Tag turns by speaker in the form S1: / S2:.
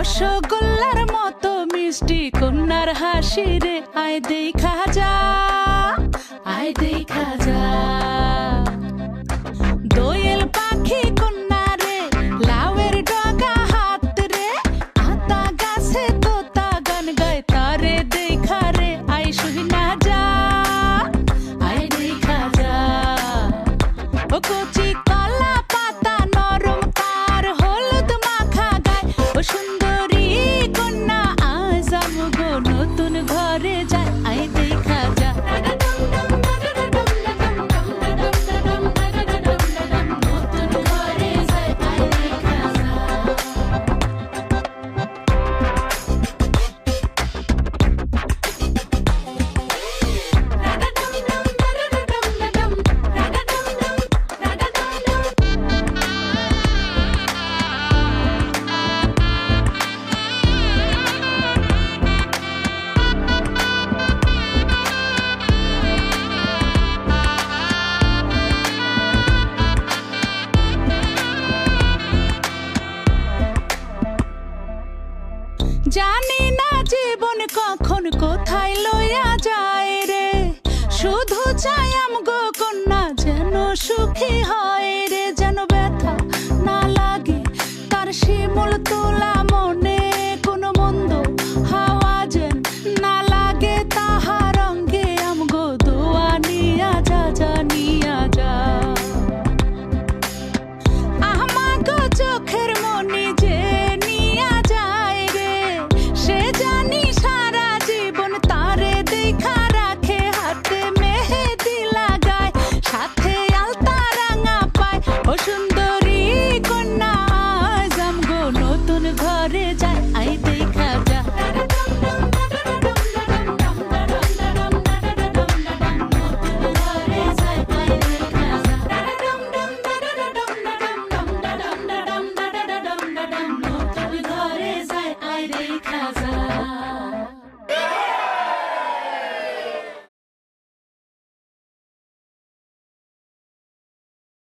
S1: রসগোল্লার মতো মিষ্টি কন্যার হাসি রে, আয় দেখা যা, আয় দেখা যা। দোয়েল পাখি কন্যা রে, লাউয়ের ডগা হাত রে, আতা গাছে তোতা গান গায় তারে দেখা রে, আয় শুনা যা, আয় দেখা যা। ও কচি কলা পাতা নরম তার হলুদ মাখা গায়, ও সুন্দরী কন্যা আজ আমগো নতুন ঘরে যায়, আয় দেখা যা। নতুন ঘরে যায়, আয় দেখা যা। জানি না জীবন কখন কোথায় লইয়া যায় রে, শুধু চাই আমগো কন্যা যেন সুখী হয়।